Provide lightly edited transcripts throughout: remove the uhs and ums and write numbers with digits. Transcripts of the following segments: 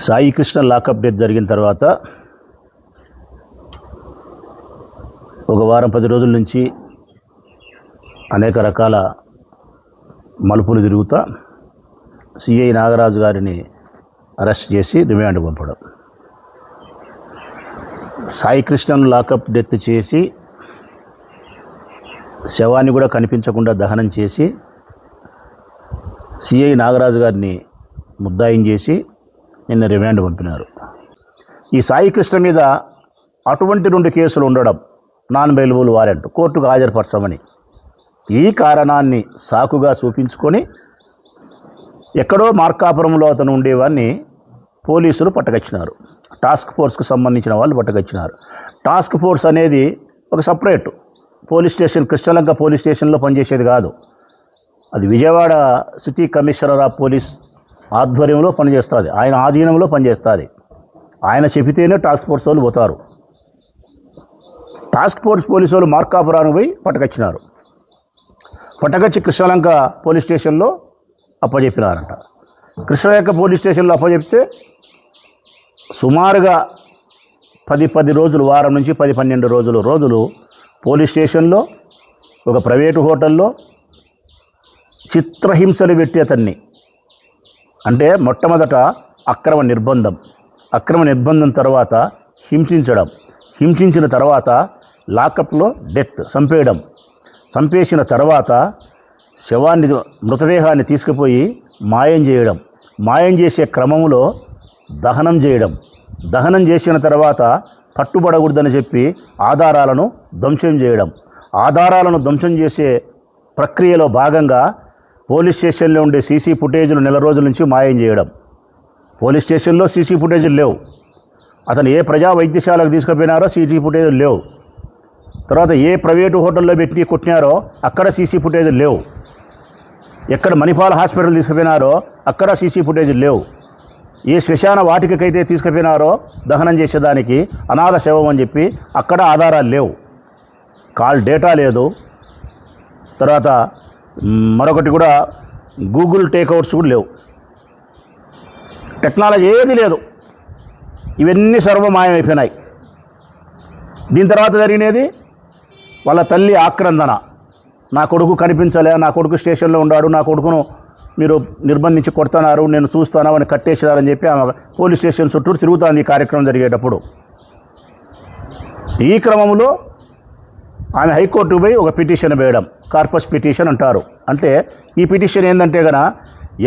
Sai Krishna lockup death జరిగిన తర్వాత ఒక వారం 10 రోజుల నుంచి అనేక రకాల మలుపులు తిరుగుతా సిఐ నాగరాజు గారిని అరెస్ట్ చేసి రిమాండ్ పంపడం. సాయి కృష్ణను లాకప్ డెత్ చేసి శవాన్ని కూడా కనిపించకుండా దహనం చేసి సిఐ నాగరాజు గారిని ముద్దాయిం చేసి నిన్న రిమాండ్ పంపినారు. ఈ సాయి కృష్ణ మీద అటువంటి 2 కేసులు ఉండడం, నాన్ బెయిలబుల్ వారెంట్, కోర్టుకు హాజరుపరచమని ఈ కారణాన్ని సాకుగా చూపించుకొని ఎక్కడో మార్కాపురంలో అతను ఉండేవాన్ని పోలీసులు పట్టకొచ్చినారు. టాస్క్ ఫోర్స్కు సంబంధించిన వాళ్ళు పట్టకొచ్చినారు. టాస్క్ ఫోర్స్ అనేది ఒక separate police station, Krishnalanka police స్టేషన్లో పనిచేసేది కాదు. అది Vijayawada city commissioner of police ఆధ్వర్యంలో పనిచేస్తుంది, ఆయన ఆధీనంలో పనిచేస్తుంది. ఆయన చెబితేనే టాస్క్ ఫోర్స్ వాళ్ళు పోతారు. టాస్క్ ఫోర్స్ పోలీసు వాళ్ళు మార్కాపురానికి పోయి పట్టకొచ్చినారు. పట్టకొచ్చి కృష్ణలంక పోలీస్ స్టేషన్లో అప్పచెప్పినారంట. కృష్ణలంక పోలీస్ స్టేషన్లో అప్పచెప్తే సుమారుగా 10 రోజులు, వారం నుంచి 10-12 రోజులు పోలీస్ స్టేషన్లో ఒక ప్రైవేటు హోటల్లో చిత్రహింసలు పెట్టి అతన్ని, అంటే మొట్టమొదట అక్రమ నిర్బంధం తర్వాత హింసించడం, హింసించిన తర్వాత లాకప్లో డెత్, చంపేసిన తర్వాత మృతదేహాన్ని తీసుకుపోయి మాయం చేసే క్రమంలో దహనం చేసిన తర్వాత పట్టుబడకూడదని చెప్పి ఆధారాలను ధ్వంసం చేసే ప్రక్రియలో భాగంగా పోలీస్ స్టేషన్లో ఉండే సీసీ ఫుటేజ్లు నెల రోజుల నుంచి మాయం చేయడం. పోలీస్ స్టేషన్లో సీసీ ఫుటేజ్లు లేవు. అతను ఏ ప్రజా వైద్యశాలకు తీసుకుపోయినారో సీసీ ఫుటేజ్లు లేవు. తర్వాత ఏ ప్రైవేటు హోటల్లో పెట్టి కొట్టినారో అక్కడ సీసీ ఫుటేజ్లు లేవు. ఎక్కడ మణిపాల్ హాస్పిటల్ తీసుకుపోయినారో అక్కడ సీసీ ఫుటేజ్లు లేవు. ఏ శ్మశాన వాటికైతే తీసుకుపోయినారో దహనం చేసేదానికి అనాథ శవం అని చెప్పి అక్కడ ఆధారాలు లేవు. కాల్ డేటా లేదు. తర్వాత మరొకటి కూడా గూగుల్ టేక్అవుట్స్ కూడా లేవు. టెక్నాలజీ ఏది లేదు. ఇవన్నీ సర్వమాయమైపోయినాయి. దీని తర్వాత జరిగినది వాళ్ళ తల్లి ఆక్రందన. నా కొడుకు కనిపించలే, నా కొడుకు స్టేషన్లో ఉన్నాడు, నా కొడుకును మీరు నిర్బంధించి కొడుతున్నారు, నేను చూస్తాను అని కట్టేసారని చెప్పి ఆమె పోలీస్ స్టేషన్ చుట్టూ తిరుగుతుంది ఈ కార్యక్రమం జరిగేటప్పుడు. ఈ క్రమంలో ఆమె హైకోర్టుకు పోయి ఒక పిటిషన్ వేయడం, కార్పస్ పిటిషన్ అంటారు. అంటే ఈ పిటిషన్ ఏంటంటే గన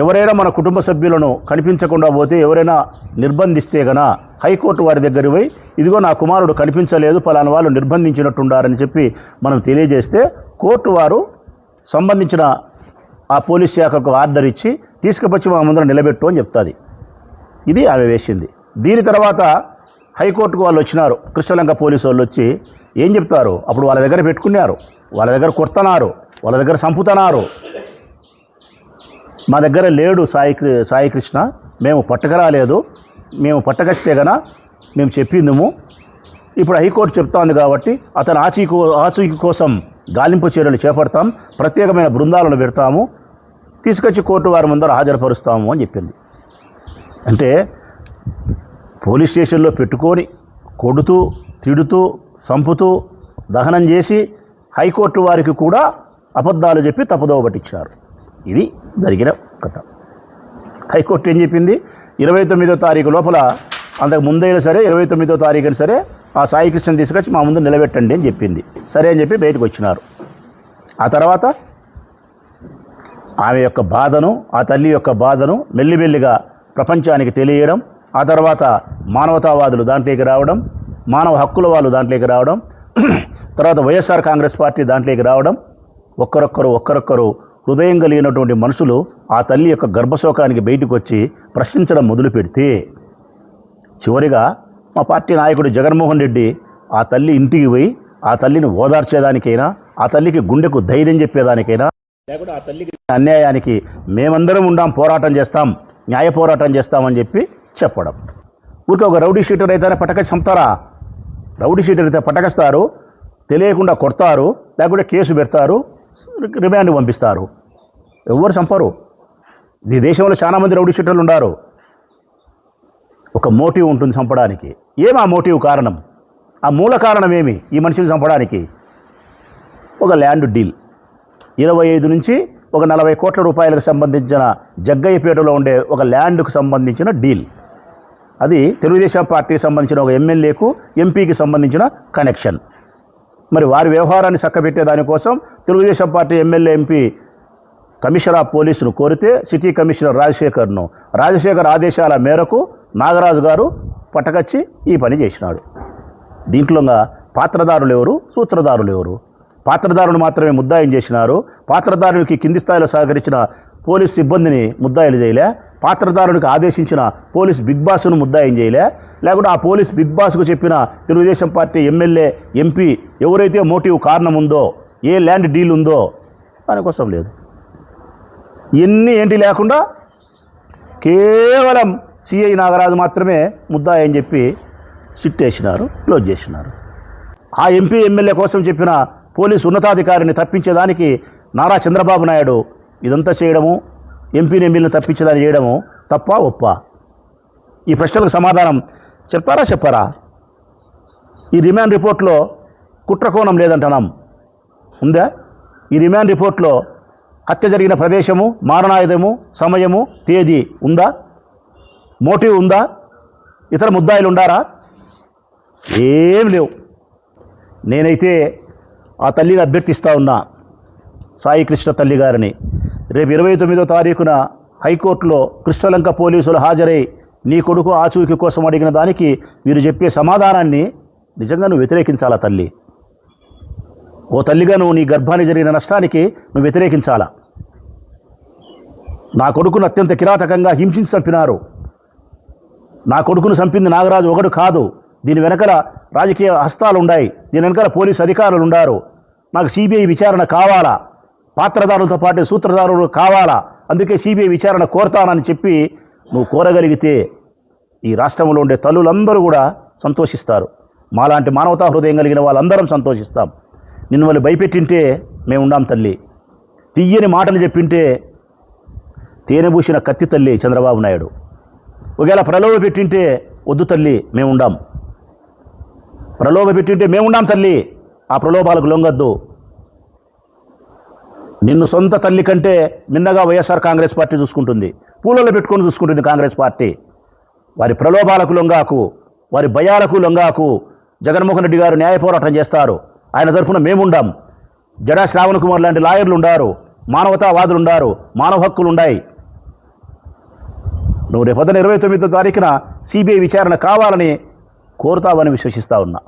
ఎవరైనా మన కుటుంబ సభ్యులను కనిపించకుండా పోతే, ఎవరైనా నిర్బంధిస్తే గన హైకోర్టు వారి దగ్గర పోయి ఇదిగో నా కుమారుడు కనిపించలేదు, పలానా వాళ్ళు నిర్బంధించినట్టుండారని చెప్పి మనం తెలియజేస్తే కోర్టు వారు సంబంధించిన ఆ పోలీస్ శాఖకు ఆర్డర్ ఇచ్చి తీసుకువచ్చి మా ముందర నిలబెట్టు అని చెప్తుంది. ఇది ఆమె వేసింది. దీని తర్వాత హైకోర్టుకు వాళ్ళు వచ్చినారు. కృష్ణలంక పోలీసు వాళ్ళు వచ్చి ఏం చెప్తారు, అప్పుడు వాళ్ళ దగ్గర పెట్టుకున్నారు, వాళ్ళ దగ్గర కొడుతున్నారు, వాళ్ళ దగ్గర చంపుతున్నారు. మా దగ్గర లేడు సాయి కృష్ణ, మేము పట్టకరాలేదు, మేము పట్టకొస్తే గన మేము చెప్పిందుము. ఇప్పుడు హైకోర్టు చెప్తోంది కాబట్టి అతను ఆచూకీ కోసం గాలింపు చర్యలు చేపడతాం, ప్రత్యేకమైన బృందాలను పెడతాము, తీసుకొచ్చి కోర్టు వారి ముందర హాజరుపరుస్తాము అని చెప్పింది. అంటే పోలీస్ స్టేషన్లో పెట్టుకొని కొడుతూ, తిడుతూ, చంపుతూ, దహనం చేసి హైకోర్టు వారికి కూడా అబద్ధాలు చెప్పి తప్పుదోవ పట్టించారు. ఇది జరిగిన కథ. హైకోర్టు ఏం చెప్పింది, 29వ తారీఖు లోపల, అంతకు ముందైనా సరే 29వ తారీఖున సరే ఆ సాయి కృష్ణని తీసుకొచ్చి మా ముందు నిలబెట్టండి అని చెప్పింది. సరే అని చెప్పి బయటకు వచ్చినారు. ఆ తర్వాత ఆమె యొక్క బాధను, ఆ తల్లి యొక్క బాధను మెల్లిమెల్లిగా ప్రపంచానికి తెలియడం, ఆ తర్వాత మానవతావాదులు దాంట్లోకి రావడం, మానవ హక్కుల వాళ్ళు దాంట్లోకి రావడం, తర్వాత వైఎస్ఆర్ కాంగ్రెస్ పార్టీ దాంట్లోకి రావడం, ఒక్కరొక్కరు హృదయం కలిగినటువంటి మనుషులు ఆ తల్లి యొక్క గర్భశోకానికి బయటకు వచ్చి ప్రశ్నించడం మొదలు పెడితే, చివరిగా మా పార్టీ నాయకుడు జగన్మోహన్ రెడ్డి ఆ తల్లి ఇంటికి పోయి ఆ తల్లిని ఓదార్చేదానికైనా, ఆ తల్లికి గుండెకు ధైర్యం చెప్పేదానికైనా, లేకపోతే ఆ తల్లికి అన్యాయానికి మేమందరం పోరాటం చేస్తాం, న్యాయ పోరాటం చేస్తామని చెప్పి చెప్పడం. ఊరికే ఒక రౌడీ షీటర్ అయితేనే పట్టకసి చంపుతారా? రౌడీ షీటర్ అయితే పట్టకస్తారు, తెలియకుండా కొడతారు, లేకుంటే కేసు పెడతారు, రిమాండ్ పంపిస్తారు. ఎవరు చంపరు. ఈ దేశంలో చాలామంది రౌడీ షీటర్లు ఉన్నారు. ఒక మోటివ్ ఉంటుంది చంపడానికి. ఏమి ఆ మోటివ్ కారణం? ఆ మూల కారణం ఏమి ఈ మనిషిని చంపడానికి? ఒక ల్యాండ్ డీల్. 25 నుంచి ఒక 40 కోట్ల రూపాయలకు సంబంధించిన జగ్గయ్యపేటలో ఉండే ఒక ల్యాండ్కు సంబంధించిన డీల్. అది తెలుగుదేశం పార్టీకి సంబంధించిన ఒక ఎమ్మెల్యేకు ఎంపీకి సంబంధించిన కనెక్షన్. మరి వారి వ్యవహారాన్ని చక్కబెట్టే దానికోసం Telugu Desam party MLA MP commissioner of పోలీసును కోరితే సిటీ కమిషనర్ రాజశేఖర్ ఆదేశాల మేరకు నాగరాజు గారు పట్టకచ్చి ఈ పని చేసినాడు. దీంట్లో పాత్రదారులు ఎవరు, సూత్రధారులు ఎవరు? పాత్రదారుని మాత్రమే ముద్దాయిని చేసినారు. పాత్రదారునికి కింది స్థాయిలో సహకరించిన పోలీస్ సిబ్బందిని ముద్దాయిలు చేయలే. పాత్రదారునికి ఆదేశించిన పోలీస్ బిగ్ బాస్ను ముద్దాయిని చేయలే. లేకుంటే ఆ పోలీస్ బిగ్ బాస్కు చెప్పిన తెలుగుదేశం పార్టీ ఎమ్మెల్యే ఎంపీ ఎవరైతే మోటివ్ కారణం ఉందో, ఏ ల్యాండ్ డీల్ ఉందో దానికోసం లేదు. ఏంటి లేకుండా కేవలం సిఐ నాగరాజు మాత్రమే ముద్దాయి అని చెప్పి సిట్ వేసినారు, క్లోజ్ చేసినారు. ఆ ఎంపీ ఎమ్మెల్యే కోసం చెప్పిన పోలీసు ఉన్నతాధికారిని తప్పించేదానికి నారా చంద్రబాబు నాయుడు ఇదంతా చేయడము, ఎంపీని ఎమ్మెల్యేని తప్పించేదాన్ని చేయడము తప్ప ఒప్ప? ఈ ప్రశ్నలకు సమాధానం చెప్తారా చెప్పారా? ఈ రిమాండ్ రిపోర్ట్లో కుట్రకోణం లేదంటున్నాం, ఉందా? ఈ రిమాండ్ రిపోర్ట్లో హత్య జరిగిన ప్రదేశము, మారణాయుధము, సమయము, తేదీ ఉందా? మోటివ్ ఉందా? ఇతర ముద్దాయిలు ఉండారా? ఏం లేవు. నేనైతే ఆ తల్లిని అభ్యర్థిస్తూ ఉన్నా, సాయి కృష్ణ తల్లి గారిని, రేపు 29వ తారీఖున హైకోర్టులో కృష్ణలంక పోలీసులు హాజరై నీ కొడుకు ఆచూకీ కోసం అడిగిన దానికి వీరు చెప్పే సమాధానాన్ని నిజంగా నువ్వు వ్యతిరేకించాలా తల్లి? ఓ తల్లిగా నువ్వు నీ గర్భాన్ని జరిగిన నష్టానికి నువ్వు వ్యతిరేకించాలా? నా కొడుకును అత్యంత కిరాతకంగా హింసించి చంపినారు. నా కొడుకును చంపింది నాగరాజు ఒకడు కాదు, దీని వెనకల రాజకీయ హస్తాలు ఉన్నాయి, దీని వెనకాల పోలీసు అధికారులు ఉన్నారు. నాకు సిబిఐ విచారణ కావాలా, పాత్రదారులతో పాటు సూత్రధారులు కావాలా, అందుకే సిబిఐ విచారణ కోరతానని చెప్పి నువ్వు కోరగలిగితే ఈ రాష్ట్రంలో ఉండే తల్లులందరూ కూడా సంతోషిస్తారు. మాలాంటి మానవతా హృదయం కలిగిన వాళ్ళందరం సంతోషిస్తాం. నిన్ను వాళ్ళు భయపెట్టింటే మేము ఉండాం తల్లి. తీయని మాటలు చెప్పింటే తేనెబూసిన కత్తి తల్లి చంద్రబాబు నాయుడు. ఒకవేళ ప్రలోభ పెట్టింటే వద్దు తల్లి మేము ఉండాం. ప్రలోభ పెట్టింటే మేముండాం తల్లి, ఆ ప్రలోభాలకు లొంగద్దు. నిన్ను సొంత తల్లి కంటే నిన్నగా వైఎస్ఆర్ కాంగ్రెస్ పార్టీ చూసుకుంటుంది, పూలలో పెట్టుకొని చూసుకుంటుంది కాంగ్రెస్ పార్టీ. వారి ప్రలోభాలకు లొంగాకు, వారి భయాలకు లొంగాకు. జగన్మోహన్ రెడ్డి గారు న్యాయ పోరాటం చేస్తారు, ఆయన తరఫున మేముండాం. జడా శ్రావణ్ కుమార్ లాంటి లాయర్లు ఉండారు, మానవతావాదులు ఉండారు, మానవ హక్కులు ఉన్నాయి. నువ్వు రేపు 29వ తారీఖున సిబిఐ విచారణ కావాలని కోరుతావని విశ్వసిస్తా ఉన్నా.